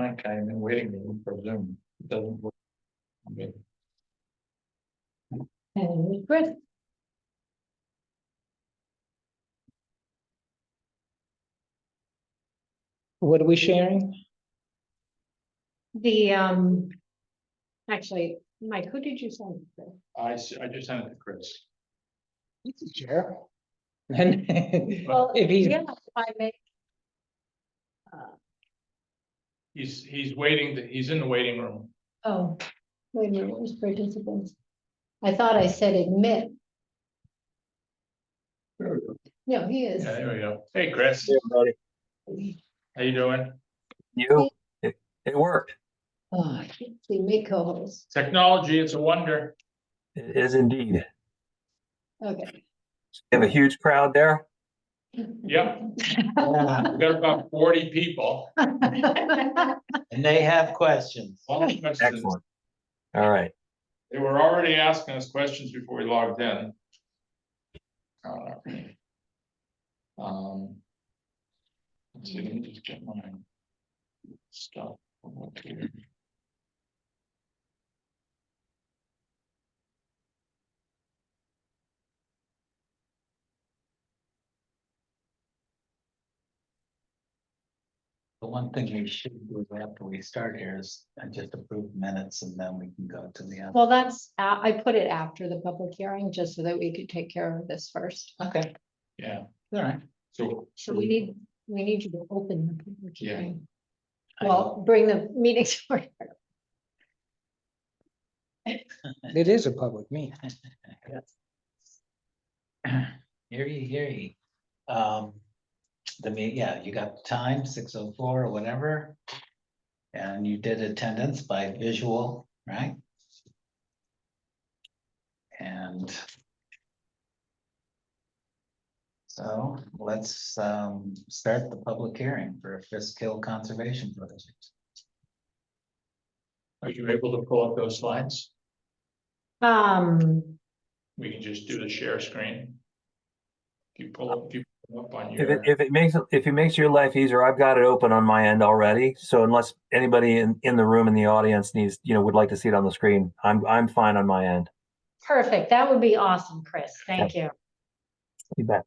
Like I'm in waiting room for Zoom. It doesn't work. Okay. And Chris, What are we sharing? the, actually, Mike, who did you send? it to? I just sent it to Chris. Share. And Well, if he's, yeah, I make. He's waiting, he's in the waiting room. Oh, wait a minute, where's participants? I thought I said admit. There we go. No, he is. Yeah, there we go. Hey, Chris. Hey, everybody. How you doing? It worked. Oh, I can't see me co-host. Technology, it's a wonder. It is indeed. Okay. You have a huge crowd there. Yep, yeah, we got about 40 people. and they have questions. All the questions. Excellent. All right. They were already asking us questions before we logged in. Let's see, let me just get my stuff. Up here. The one thing we should do after we start here is just approve minutes and then we can go to the other. Well, that's, I put it after the public hearing, just so that we could take care of this first. Okay, Yeah, all right. so. So we need you to open the public Yeah. hearing. Well, bring the meeting to order. It is a public meeting. Hear ye, hear ye. Yeah, you got the time, 6:04 or whatever. And you did attendance by visual, right? And so let's start the public hearing for a Fisk Hill Conservation Project. Are you able to pull up those slides? We can just do the share screen. If you pull up on your. If it makes your life easier, I've got it open on my end already. So unless anybody in the room in the audience needs, would like to see it on the screen, I'm fine on my end. Perfect. That would be awesome, Chris. Thank you. You bet.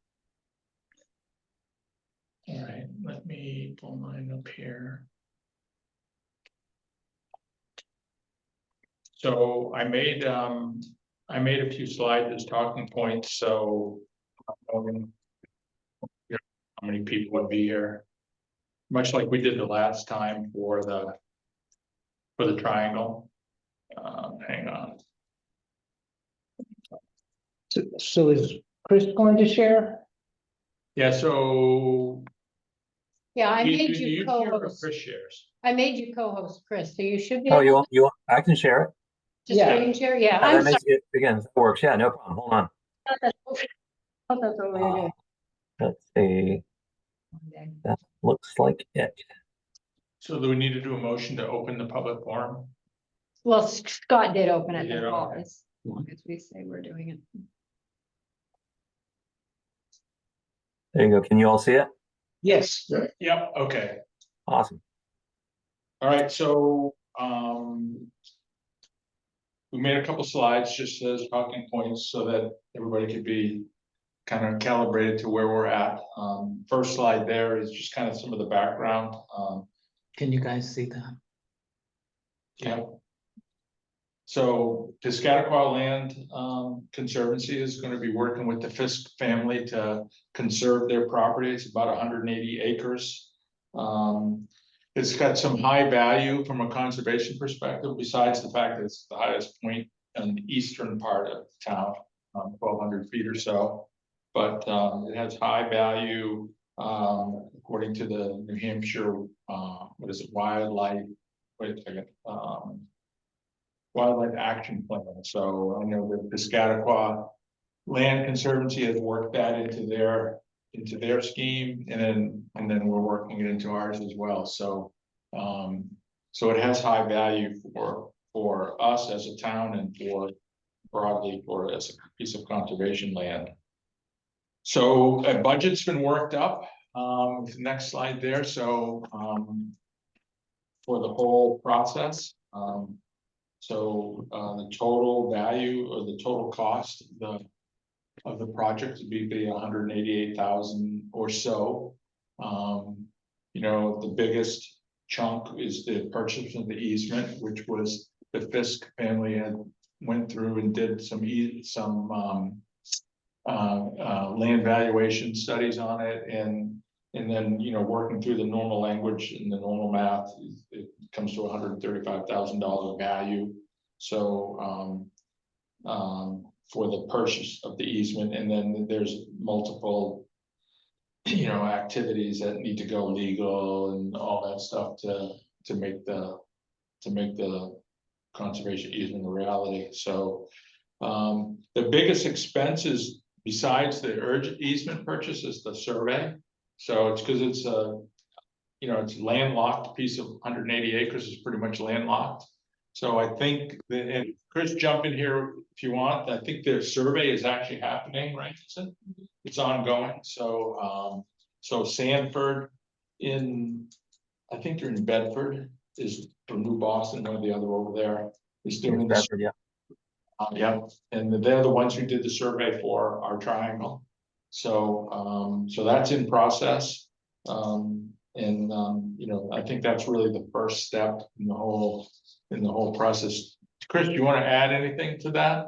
All right, let me pull mine up here. So I made a few slides as talking points, so how many people would be here? Much like we did the last time for the triangle. Hang on. So is Chris going to share? Yeah, so. Yeah, I made do you share or co-host. Chris shares. I made you co-host, Chris, so you should be. Oh, able I can share it. to Yeah. screen share. Yeah, That I'm sorry. makes it, again, it works. Yeah, no problem. Hold on. That's what we were doing. Let's see. That looks like it. So do we need to do a motion to open the public forum? Well, Scott did open it, He did, okay. as long as we say we're doing it. There you go. Can you all see it? Yes. Yep, okay. Awesome. All right, so we made a couple slides just as talking points so that everybody could be kind of calibrated to where we're at. First slide there is just kind of some of the background. Can you guys see that? Yeah. So Piscataqua Land Conservancy is going to be working with the Fisk family to conserve their property. It's about 180 acres. It's got some high value from a conservation perspective, besides the fact that it's the highest point in the eastern part of town, 1,200 feet or so. But it has high value according to the New Hampshire, what is it, wildlife? Wait a second. Wildlife Action Plan. So I know that the Piscataqua Land Conservancy has worked that into their scheme, and then we're working it into ours as well. So so it has high value for us as a town and for broadly for as a piece of conservation land. So a budget's been worked up. The next slide there. So for the whole process. So the total value or the total cost of the project would be 188,000 or so. You know, the biggest chunk is the purchase of the easement, which was the Fisk family had went through and did some land valuation studies on it, and then, you know, working through the normal language and the normal math, it comes to $135,000 value. So for the purchase of the easement, and then there's multiple, you know, activities that need to go legal and all that stuff to make the conservation easement a reality. So the biggest expense is, besides the urgent easement purchase, is the survey. So it's because it's a, you know, it's landlocked piece of 180 acres is pretty much landlocked. So I think that, and Chris, jump in here if you want. I think the survey is actually happening, right? It's ongoing. So so Sanford I think they're in Bedford, is from New Boston, one of the other over there is doing this. Bedford, yeah. Yeah, and they're the ones who did the survey for our triangle. So so that's in process. You know, I think that's really the first step in the whole process. Chris, do you want to add anything to that?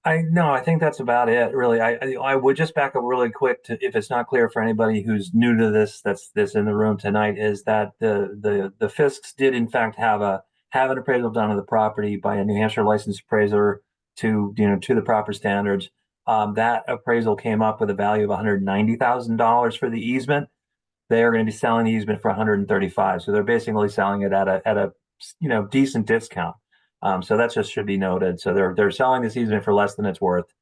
I think that's about it, really. I would just back up really quick to, if it's not clear for anybody who's new to this, that's in the room tonight, is that the Fisks did in fact have an appraisal done of the property by a New Hampshire licensed appraiser to the proper standards. That appraisal came up with a value of $190,000 for the easement. They are going to be selling the easement for 135. So they're basically selling it at a decent discount. So that just should be noted. So they're selling this easement for less than it's worth.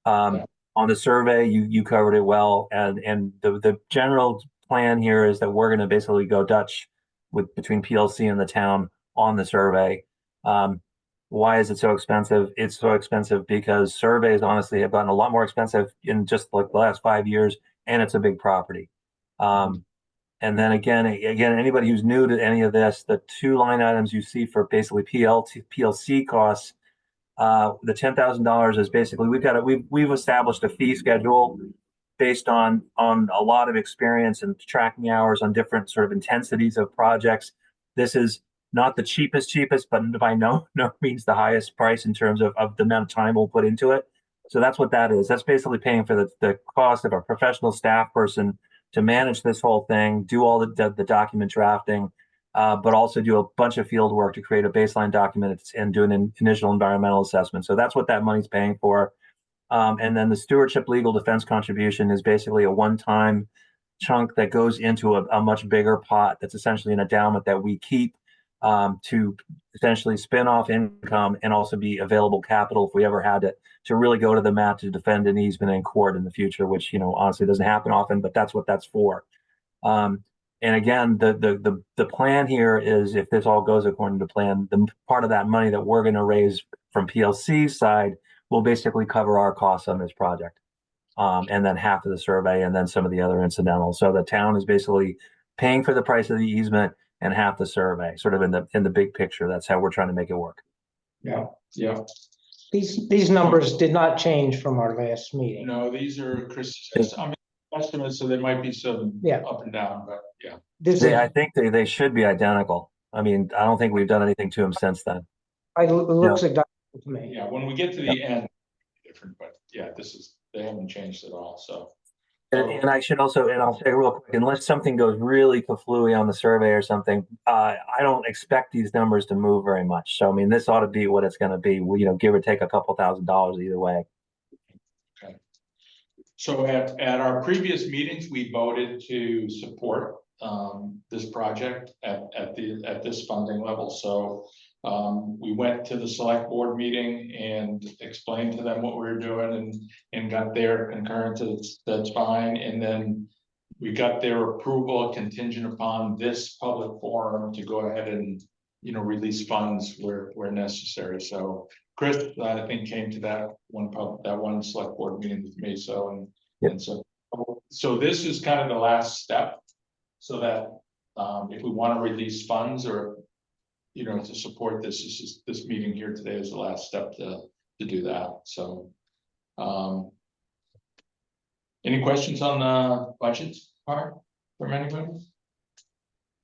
On the survey, you covered it well, and the general plan here is that we're going to basically go Dutch between PLC and the town on the survey. Why is it so expensive? It's so expensive because surveys honestly have gotten a lot more expensive in just like the last 5 years, and it's a big property. And then again, anybody who's new to any of this, the two line items you see for basically PLC costs, the $10,000 is basically we've established a fee schedule based on a lot of experience and tracking hours on different sort of intensities of projects. This is not the cheapest, but by no means the highest price in terms of the amount of time we'll put into it. So that's what that is. That's basically paying for the cost of a professional staff person to manage this whole thing, do all the document drafting, but also do a bunch of field work to create a baseline document and do an initial environmental assessment. So that's what that money's paying for. And then the stewardship legal defense contribution is basically a one-time chunk that goes into a much bigger pot that's essentially an endowment that we keep to essentially spin off income and also be available capital if we ever had to really go to the mat to defend an easement in court in the future, which, honestly doesn't happen often, but that's what that's for. And again, the plan here is, if this all goes according to plan, the part of that money that we're going to raise from PLC's side will basically cover our costs on this project. And then half of the survey and then some of the other incidentals. So the town is basically paying for the price of the easement and half the survey, sort of in the big picture. That's how we're trying to make it work. Yeah. These numbers did not change from our last meeting. No, these are Chris's estimates, so there might be some up and down, but yeah. I think they should be identical. I mean, I don't think we've done anything to them since then. It looks identical to me. Yeah, when we get to the end, different, but yeah, they haven't changed at all. So. And I should also, and I'll say real quick, unless something goes really kaflooey on the survey or something, I don't expect these numbers to move very much. So, I mean, this ought to be what it's going to be, give or take a couple $1,000s either way. Okay. So at our previous meetings, we voted to support this project at this funding level. So we went to the select board meeting and explained to them what we were doing and got their concurrence. That's fine. And then we got their approval contingent upon this public forum to go ahead and, release funds where necessary. So Chris, I think, came to that one select board meeting with me. So, so this is kind of the last step, so that if we want to release funds or, you know, to support this, this meeting here today is the last step to do that, so. Any questions on the budget part from anybody?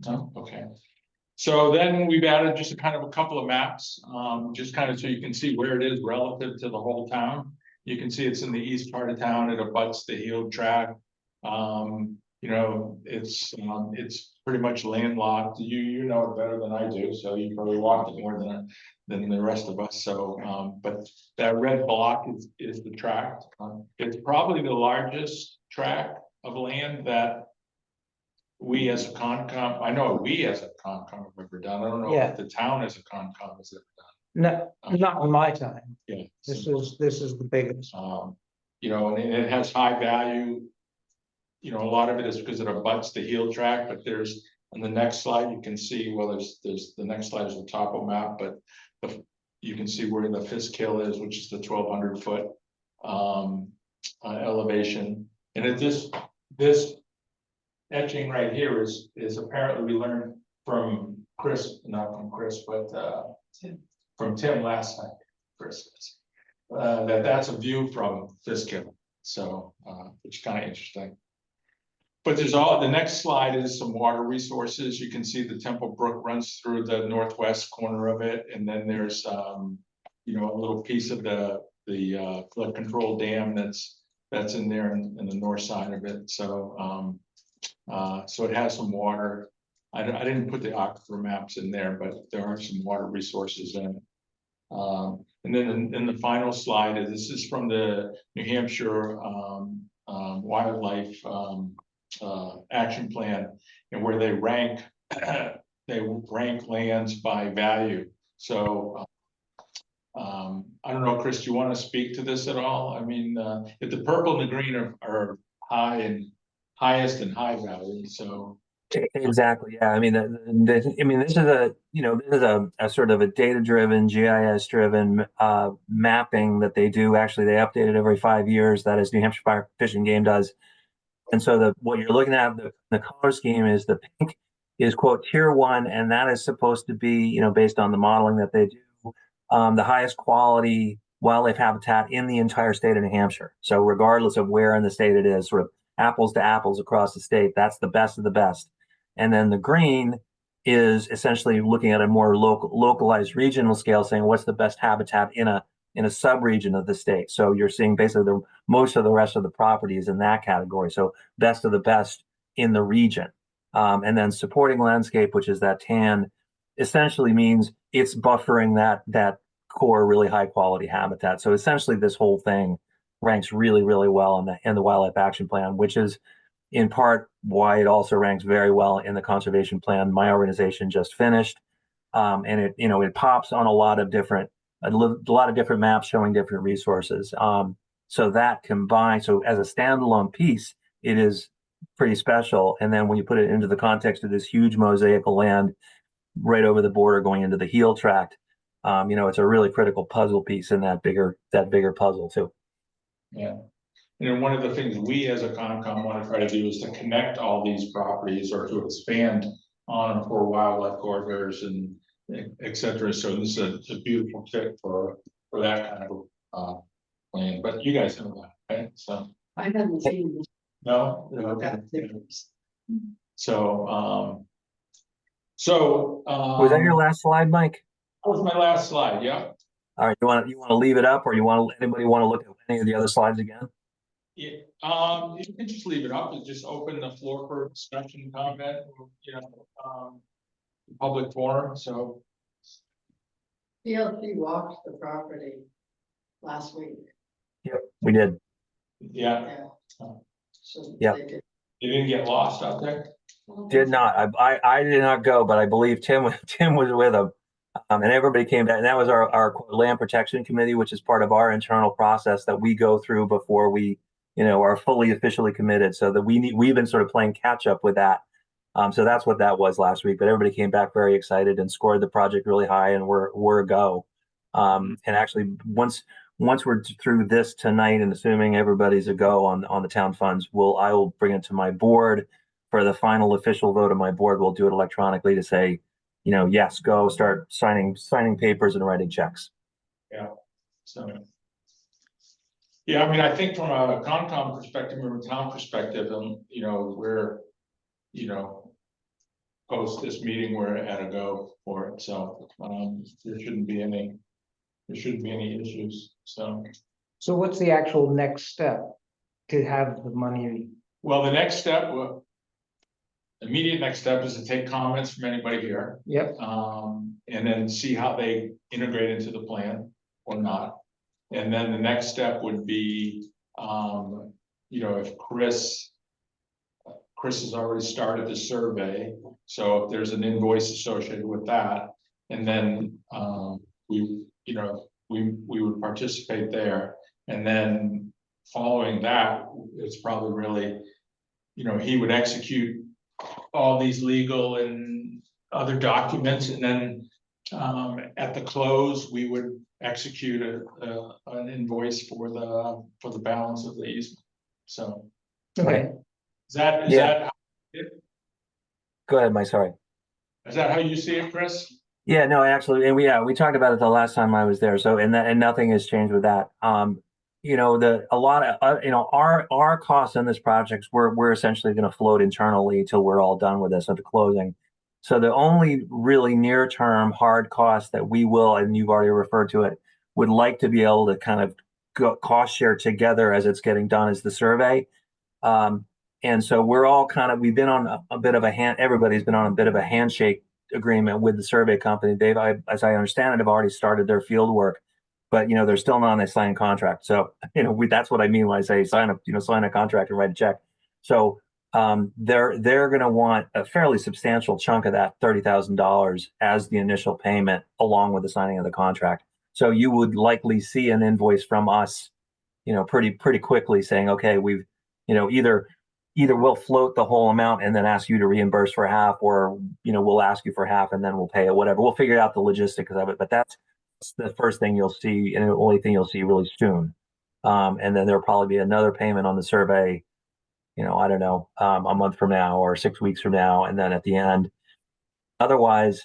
No, okay. So then we've added just a kind of a couple of maps, just kind of so you can see where it is relative to the whole town. You can see it's in the east part of town, it abuts the Heald track. You know, it's pretty much landlocked. You know it better than I do, so you probably walked it more than the rest of us. So, but that red block is the tract. It's probably the largest tract of land that we as a Concom, I know we as a Concom have ever done. I don't know Yeah. if the town as a Concom has ever No, not in my time. done. Yeah. This is the biggest. You know, and it has high value. You know, a lot of it is because it abuts the Heald track, but there's, on the next slide, you can see, well, there's the next slide is the topo map, but you can see where the Fisk Hill is, which is the 1,200 foot elevation. And it this etching right here is apparently we learned from Chris, not from Chris, but from Tim last night, Chris, that's a view from Fisk Hill. So it's kind of interesting. But there's the next slide is some water resources. You can see the Temple Brook runs through the northwest corner of it. And then there's, you know, a little piece of the flood control dam that's in there in the north side of it. So, so it has some water. I didn't put the aquifer maps in there, but there are some water resources in it. And then in the final slide, this is from the New Hampshire wildlife action plan, and where they rank lands by value. So I don't know, Chris, do you want to speak to this at all? I mean, if the purple and the green are highest and high value, so. Exactly. Yeah. I mean, this is a sort of a data-driven, GIS-driven mapping that they do. Actually, they update it every 5 years. That is New Hampshire Fire Fish and Game does. And so what you're looking at, the color scheme is the pink is quote tier 1, and that is supposed to be, you know, based on the modeling that they do, the highest quality wildlife habitat in the entire state of New Hampshire. So regardless of where in the state it is, sort of apples to apples across the state, that's the best of the best. And then the green is essentially looking at a more localized regional scale, saying what's the best habitat in a sub-region of the state. So you're seeing basically most of the rest of the properties in that category. So best of the best in the region. And then supporting landscape, which is that tan, essentially means it's buffering that core really high quality habitat. So essentially this whole thing ranks really, really well in the wildlife action plan, which is in part why it also ranks very well in the conservation plan my organization just finished. And it pops on a lot of different maps showing different resources. So that combined, so as a standalone piece, it is pretty special. And then when you put it into the context of this huge mosaic of land right over the border going into the Heald tract, it's a really critical puzzle piece in that bigger puzzle too. Yeah. You know, one of the things we as a Concom want to try to do is to connect all these properties or to expand on them for wildlife corridors and et cetera. So this is a beautiful fit for that kind of plan. But you guys know that, right? So I haven't seen this. no, okay. So Was that your last slide, Mike? that was my last slide. Yeah. All right, you want to leave it up, or anybody want to look at any of the other slides again? Yeah, you can just leave it up and just open the floor for discussion, comment, public forum, so. PLC walked the property last week. Yep, we did. Yeah, Yeah. So Yeah. they did. you didn't get lost out there? Did not. I did not go, but I believe Tim was with them. And everybody came back, and that was our land protection committee, which is part of our internal process that we go through before we, are fully officially committed. So that we've been sort of playing catch up with that. So that's what that was last week. But everybody came back very excited and scored the project really high, and we're a go. And actually, once we're through this tonight, and assuming everybody's a go on the town funds, I will bring it to my board for the final official vote of my board, we'll do it electronically to say, yes, go start signing papers and writing checks. So. Yeah, I mean, I think from a Concom perspective or a town perspective, we're, post this meeting, we're at a go for it, so, there shouldn't be any issues, so. So what's the actual next step to have the money? Well, the next step, immediate next step is to take comments from anybody here, Yep, and then see how they integrate into the plan or not. And then the next step would be, if Chris has already started the survey, so if there's an invoice associated with that, and then, we would participate there. And then following that, it's probably really, he would execute all these legal and other documents, and then, at the close, we would execute an invoice for the balance of the easement. So okay. is that Go ahead, Mike, sorry. is that how you see it, Chris? Yeah, no, actually, and we talked about it the last time I was there. So, and nothing has changed with that. Our costs in this project, we're essentially going to float internally until we're all done with this at the closing. So the only really near-term hard cost that we will, and you've already referred to it, would like to be able to kind of cost share together as it's getting done is the survey. And so we're all we've been on everybody's been on a bit of a handshake agreement with the survey company. They've, as I understand it, have already started their field work, but they're still not on a signed contract. So that's what I mean when I say sign a contract and write a check. So they're going to want a fairly substantial chunk of that $30,000 as the initial payment, along with the signing of the contract. So you would likely see an invoice from us, pretty quickly saying, okay, we've, either we'll float the whole amount and then ask you to reimburse for half, or, we'll ask you for half and then we'll pay it, whatever. We'll figure out the logistics of it, but that's the first thing you'll see, and the only thing you'll see really soon. And then there'll probably be another payment on the survey, I don't know, a month from now or 6 weeks from now, and then at the end. Otherwise,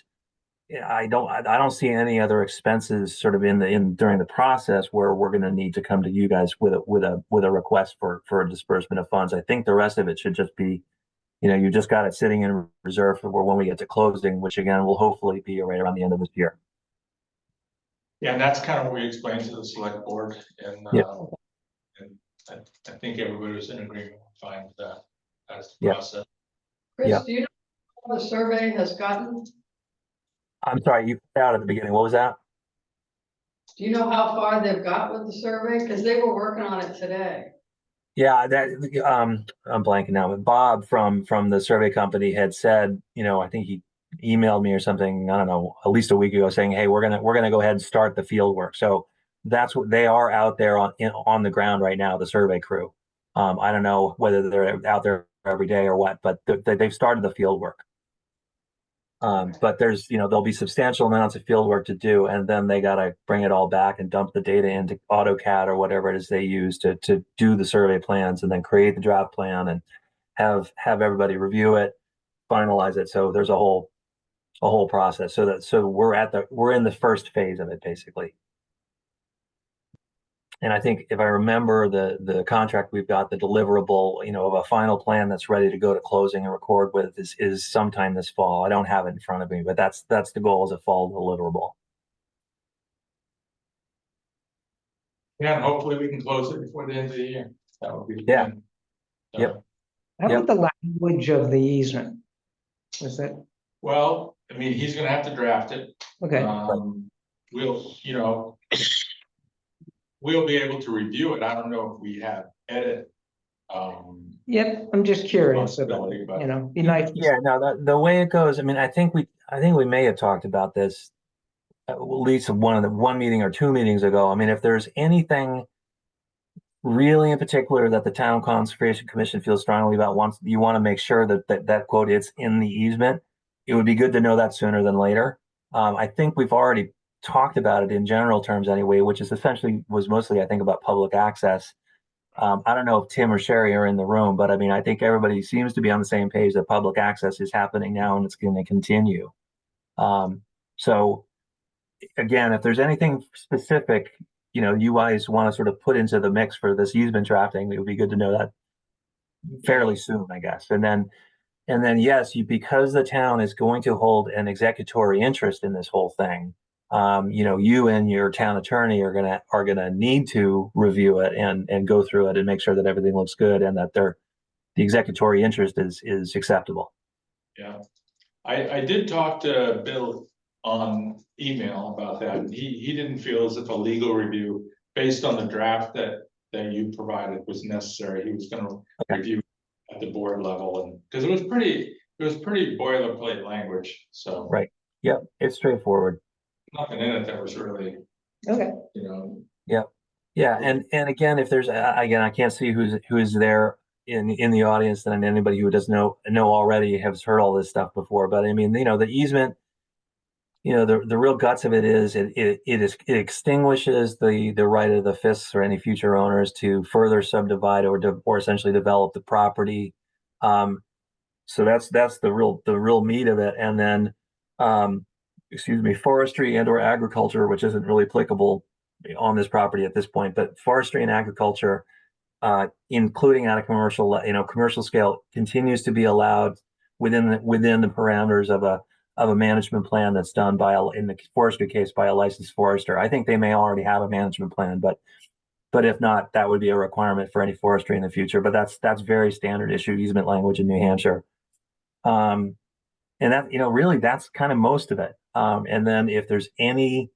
I don't see any other expenses sort of during the process where we're going to need to come to you guys with a request for a disbursement of funds. I think the rest of it should just be, you just got it sitting in reserve for when we get to closing, which again will hopefully be right around the end of this year. Yeah, and that's kind of what we explained to the select board, and, Yeah. and I think everybody was in agreement, fine with that as the Yeah. process. Chris, Yeah. do you know how the survey has gotten? I'm sorry, you cut out at the beginning. What was that? Do you know how far they've got with the survey? Because they were working on it today. Yeah, I'm blanking now, but Bob from the survey company had said, I think he emailed me or something, I don't know, at least a week ago, saying, hey, we're gonna go ahead and start the field work. So that's what they are out there on the ground right now, the survey crew. I don't know whether they're out there every day or what, but they've started the field work. But there's, there'll be substantial amounts of field work to do, and then they got to bring it all back and dump the data into AutoCAD or whatever it is they use to do the survey plans, and then create the draft plan and have everybody review it, finalize it. So there's a whole process. So we're in the first phase of it, basically. And I think if I remember the contract we've got, the deliverable, of a final plan that's ready to go to closing and record with is sometime this fall. I don't have it in front of me, but that's the goal, is a fall deliverable. Yeah, and hopefully we can close it before the end of the year. That would be the Yeah. plan. So, Yep. How about the language of the easement? Is that, Well, I mean, he's gonna have to draft it. okay, We'll be able to review it. I don't know if we have edit. yep, I'm just curious about Possibility, it, but- be nice. Yeah, no, the way it goes, I mean, I think we may have talked about this at least one meeting or two meetings ago. I mean, if there's anything really in particular that the Town Conservation Commission feels strongly about, you want to make sure that quote, it's in the easement, it would be good to know that sooner than later. I think we've already talked about it in general terms anyway, which is essentially was mostly, I think, about public access. I don't know if Tim or Sherry are in the room, but I mean, I think everybody seems to be on the same page that public access is happening now and it's going to continue. So again, if there's anything specific, you guys want to sort of put into the mix for this easement drafting, it would be good to know that fairly soon, I guess. And then yes, because the town is going to hold an executory interest in this whole thing, you and your town attorney are gonna need to review it and go through it and make sure that everything looks good and that the executory interest is acceptable. Yeah, I did talk to Bill on email about that, and he didn't feel as if a legal review based on the draft that you provided was necessary. He was gonna review at the board level, and because it was pretty boilerplate language, so. Right. Yep, it's straightforward. Nothing in it that was really, Okay. Yeah, and again, if there's again, I can't see who's there in the audience, and anybody who doesn't know already has heard all this stuff before. But I mean, the easement, the real guts of it is it extinguishes the right of the Fisks or any future owners to further subdivide or essentially develop the property. So that's the real meat of it. And then forestry and or agriculture, which isn't really applicable on this property at this point, but forestry and agriculture, including at a commercial scale, continues to be allowed within the parameters of a management plan that's done in the forestry case by a licensed forester. I think they may already have a management plan, but if not, that would be a requirement for any forestry in the future. But that's very standard issue easement language in New Hampshire. And that, really that's kind of most of it. And then if there's any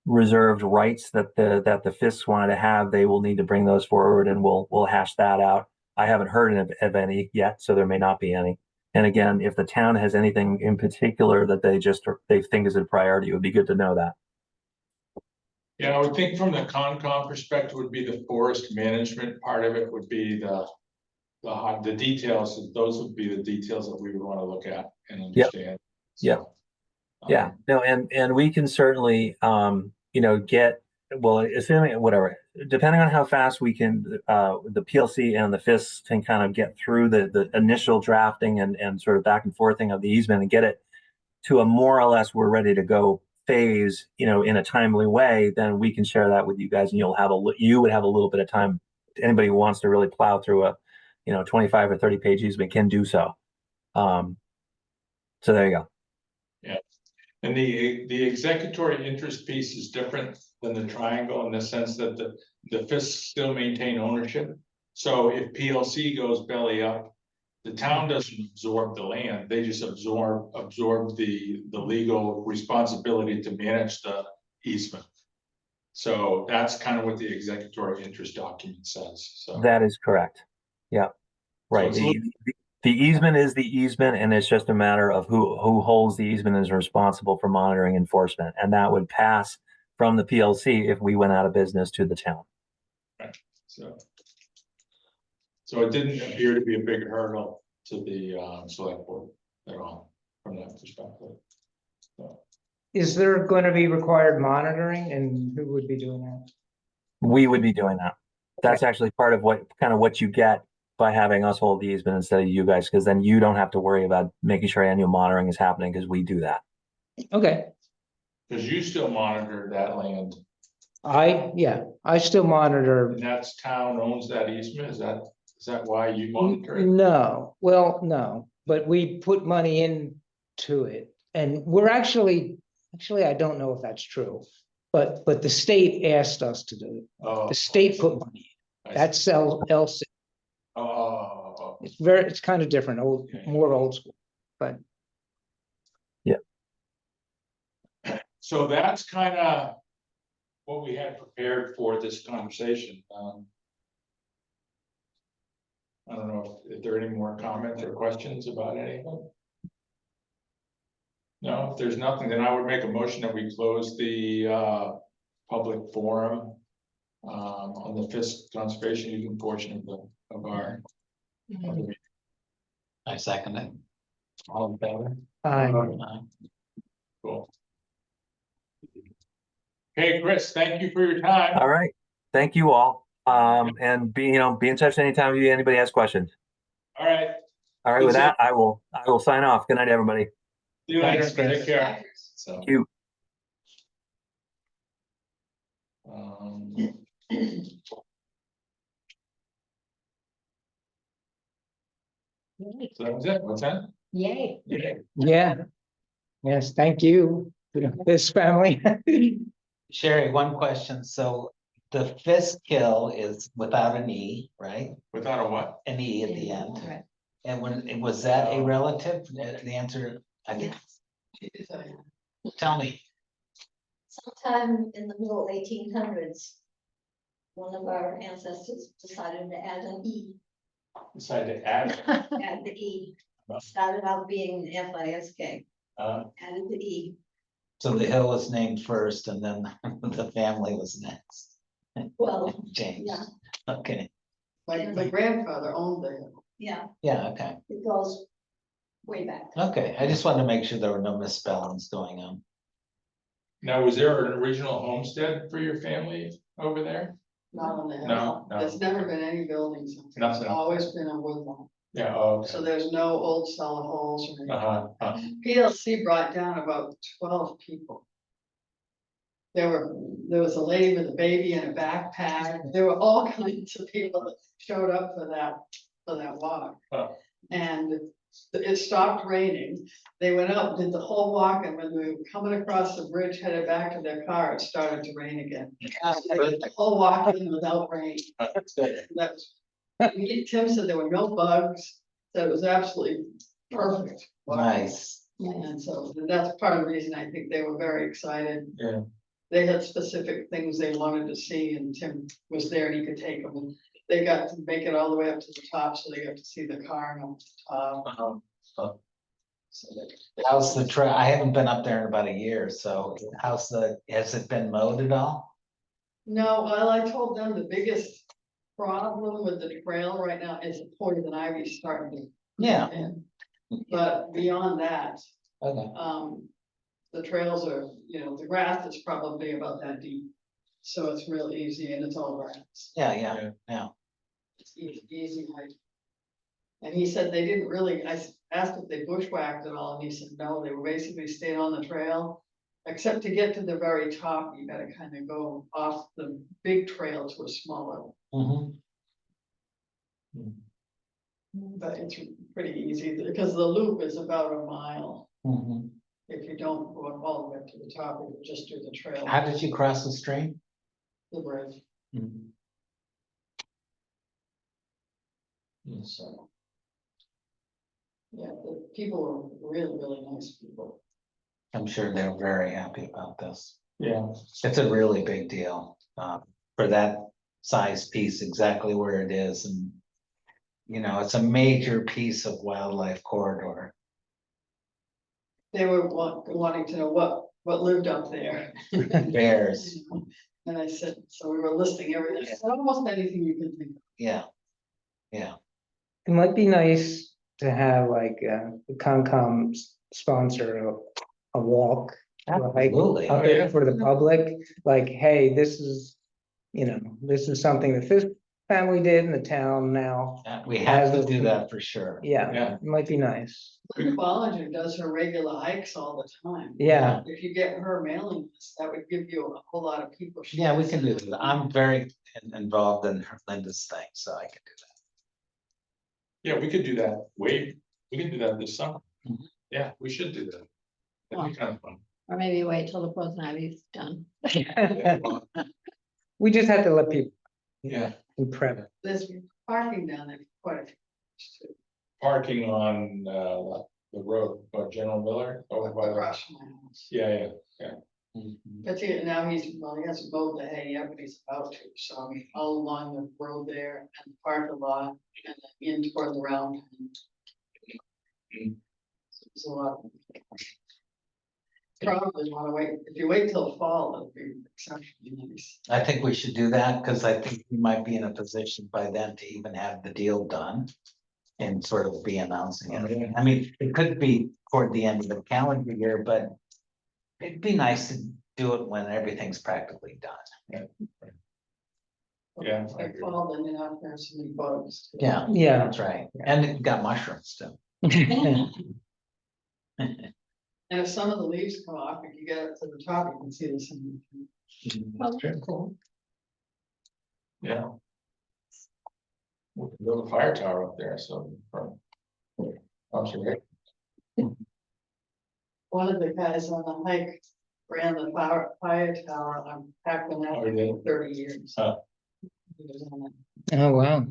reserved rights that the Fisks wanted to have, they will need to bring those forward, and we'll hash that out. I haven't heard of any yet, so there may not be any. And again, if the town has anything in particular that they think is a priority, it would be good to know that. Yeah, I would think from the Concom perspective would be the forest management part of it would be the details. Those would be the details that we would want to look at and understand. Yep. Yeah, no, and we can certainly, get, well, assuming whatever, depending on how fast we can, the PLC and the Fisks can kind of get through the initial drafting and sort of back and forthing of the easement and get it to a more or less we're ready to go phase, in a timely way, then we can share that with you guys, and you would have a little bit of time. Anybody who wants to really plow through a 25 or 30 page easement can do so. So there you go. Yeah. And the executory interest piece is different than the triangle in the sense that the Fisks still maintain ownership. So if PLC goes belly up, the town doesn't absorb the land, they just absorb the legal responsibility to manage the easement. So that's kind of what the executory interest document says. So that is correct. Yeah, right. So the easement is the easement, and it's just a matter of who holds the easement and is responsible for monitoring enforcement, and that would pass from the PLC if we went out of business to the town. Right. So it didn't appear to be a big hurdle to the select board at all from that perspective. So. Is there going to be required monitoring, and who would be doing that? We would be doing that. That's actually part of what you get by having us hold the easement instead of you guys, because then you don't have to worry about making sure annual monitoring is happening, because we do that. Okay. Because you still monitor that land. I still monitor. And that's town owns that easement, is that why you monitor it? No, well, no, but we put money into it, and we're actually, I don't know if that's true, but the state asked us to do it. Oh, The state put money in. That's LC. Oh. It's kind of different, more old school, but. Yeah. So that's kind of what we had prepared for this conversation. I don't know if there are any more comments or questions about anything. No, if there's nothing, then I would make a motion that we close the public forum on the Fisk conservation easement portion of our. I second it. All in favor? Cool. Hey, Chris, thank you for your time. All right. Thank you all. And be in touch anytime anybody has questions. All right, All right, with that, I will sign off. Good night, everybody. see you later, Thanks, Chris. take care. So. Thank you. So that was it, what's that? Yay. Yeah. Yeah. Yes, thank you, to this family. Sherry, one question. So the Fisk Hill is without an E, right? Without a what? An E at the end. Right. And was that a relative? The answer, I think, tell me. Sometime in the middle 1800s, one of our ancestors decided to add an E, Decided to add. add the E. Started out being Fisk, added the E. So the hill was named first and then the family was next. Well, James. yeah. Okay, My grandfather owned the hill. yeah, yeah, okay, it goes way back. okay. I just wanted to make sure there were no misspellings going on. Now, was there an original homestead for your family over there? Not on the hill. No, no. There's never been any buildings. It's Nothing. always been a woodland. Yeah, oh, So okay. there's no old cellar holes or anything. Uh-huh, PLC brought down about 12 people. There was a lady with a baby and a backpack. There were all kinds of people that showed up for that walk. Oh. And it stopped raining. They went up, did the whole walk, and when they were coming across the bridge, headed back to their car, it started to rain again. So they did the whole walk in without rain. That's good. That was, Tim said there were no bugs, that it was absolutely perfect. Nice. And so that's part of the reason I think they were very excited. Yeah. They had specific things they wanted to see, and Tim was there and he could take them. And they got to make it all the way up to the top, so they got to see the car and up to the top. Uh-huh. So they- How's the trail? I haven't been up there in about a year, so has it been mowed at all? No, well, I told them the biggest problem with the trail right now is the poison ivy starting to. Yeah. in. But beyond that, Okay, the trails are, the grass is probably about that deep. So it's real easy and it's all grass. yeah. It's easy hike. And he said they didn't really, I asked if they bushwhacked at all, and he said, no, they were basically staying on the trail. Except to get to the very top, you gotta kind of go off the big trail to a smaller, Mhm. but it's pretty easy, because the loop is about a mile. Mhm. If you don't go up all the way up to the top, you just do the trail, How did you cross the stream? the bridge, Mhm. so. Yeah, the people are really, really nice people. I'm sure they're very happy about this. Yeah, It's a really big deal, for that size piece, exactly where it is, and. It's a major piece of wildlife corridor. They were wanting to know what lived up there. Bears, And I said, so we were listing everything, I said, almost anything you can think of. yeah, It might be nice to have like the Concom sponsor a walk. or hike absolutely. Up Oh, yeah. there for the public, like, hey, this is something the Fisk family did in the town now. We have to do that for sure. Yeah, Yeah. it might be nice. Bollinger does her regular hikes all the time. Yeah, If you get her mailing list, that would give you a whole lot of people. she Yeah, we can can do send. that. I'm very involved in Linda's thing, so I can do yeah, we could do that, we can do that this summer. Mhm. Yeah, we should do that. That'd be kind of fun. Or maybe wait till the poison ivy's done. Yeah, well, we just have to let people yeah, prep. There's parking down there, quite a few. parking on, the road, General Miller, over by the, Across from my house. yeah, that. But now he hasn't mowed the hay yet, but he's about to, so I mean, all along the road there and the parking lot and then in toward the round. There's a lot. Probably wanna wait, if you wait till fall, it'll be exceptionally nice. I think we should do that, because I think we might be in a position by then to even have the deal done. And sort of be announcing it. I mean, it could be toward the end of the calendar year, but. It'd be nice to do it when everything's practically done. Yeah, I Like agree. fall, then you're not there's so many bugs. Yeah, Yeah. that's right. And it got mushrooms too. And if some of the leaves come off, if you get up to the top, you can see the sun. Oh, cool. Yeah. We can build a fire tower up there, so. Observation. One of the guys on the hike ran the fire tower on Packman Oh, Avenue he for 30 years. Huh. He was on it. Oh, wow.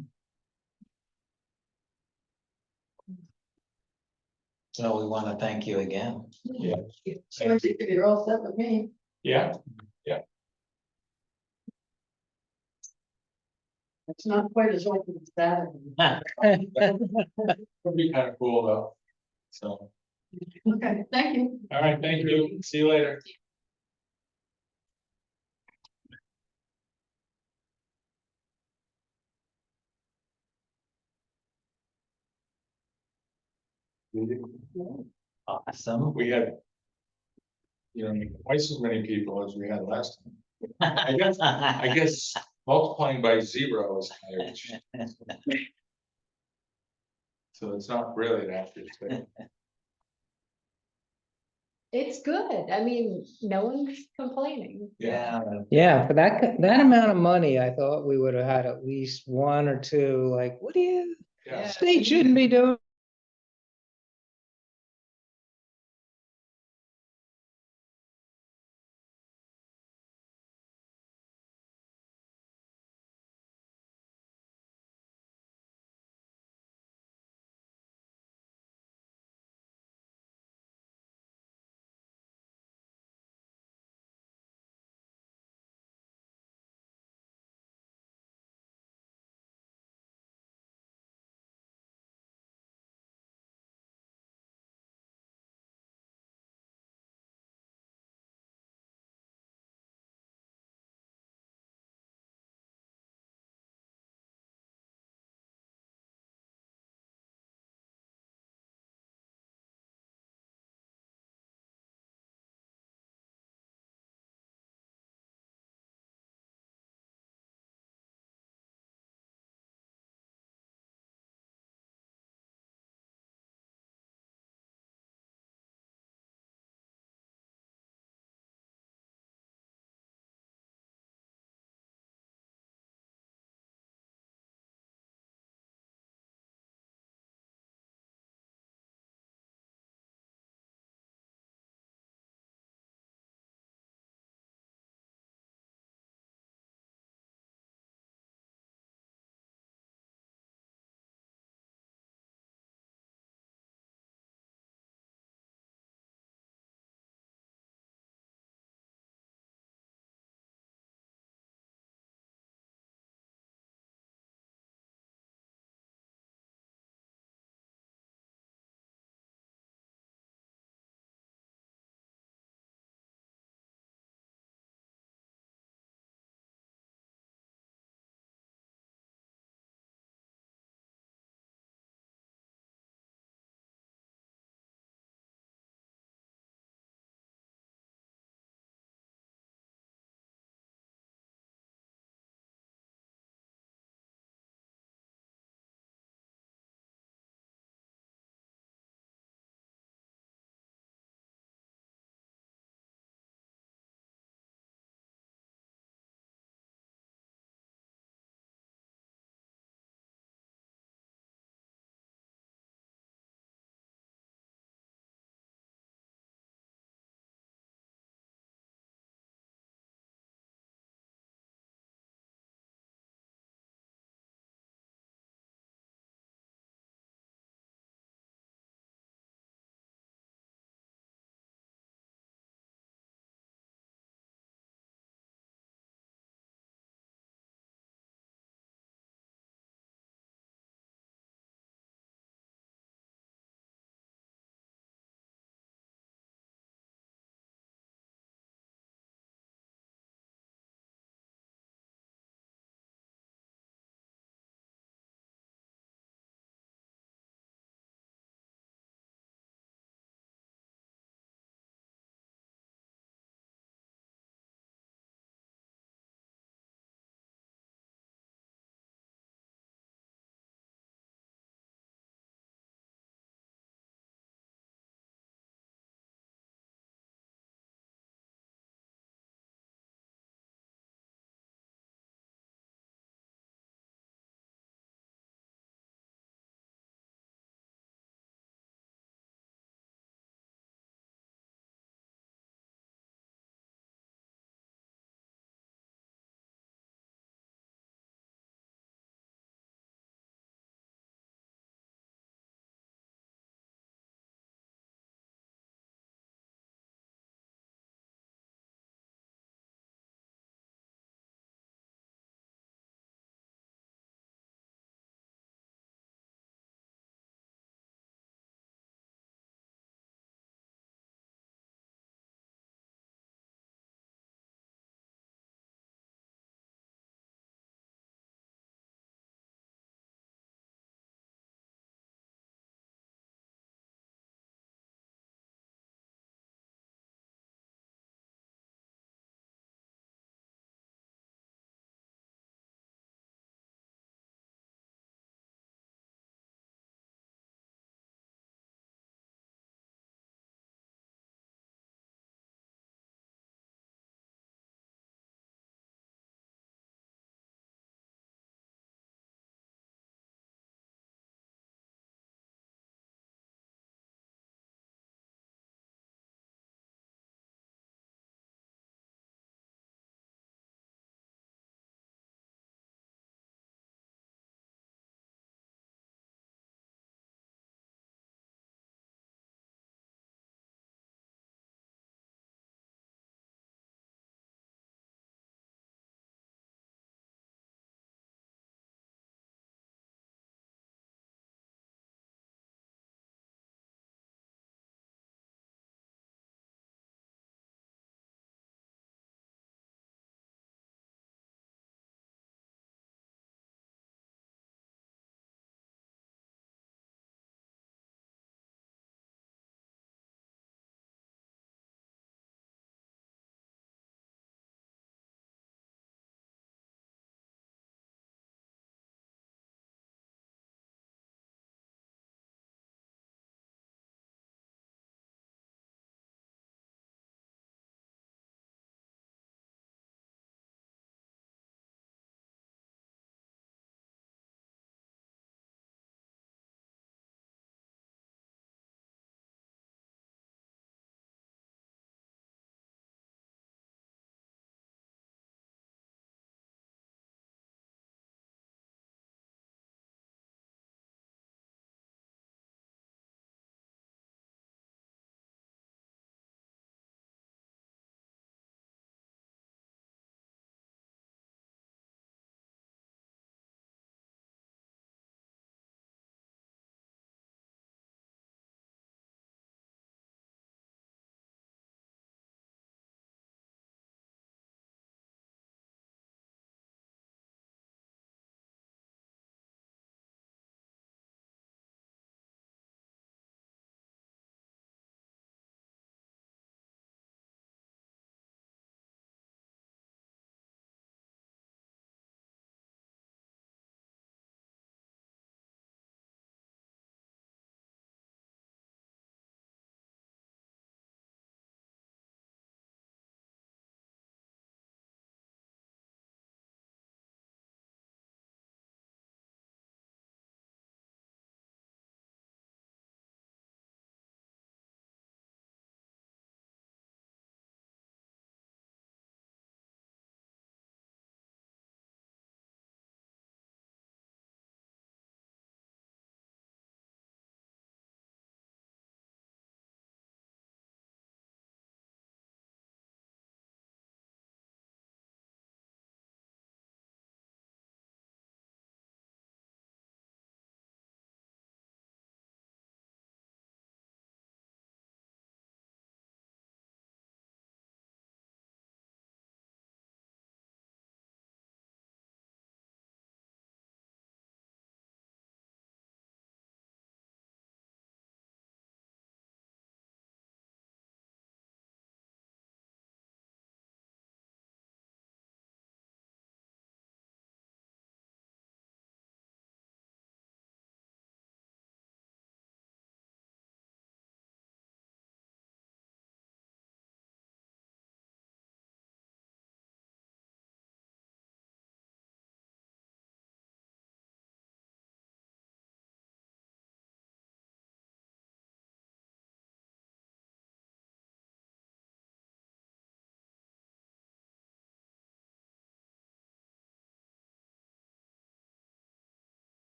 So we want to thank you again. Yeah. So I think you're all set with me. Yeah, It's not quite as open as that. it'd be kind of cool though. So, Okay, thank you. all right, thank you. See you later. Awesome. We had. You know, twice as many people as we had last time. I guess multiplying by 0 is huge. So it's not really an accurate statement. It's good. I mean, no one's complaining. Yeah. Yeah, for that amount of money, I thought we would have had at least one or two, like, what do you, Yeah. state shouldn't be doing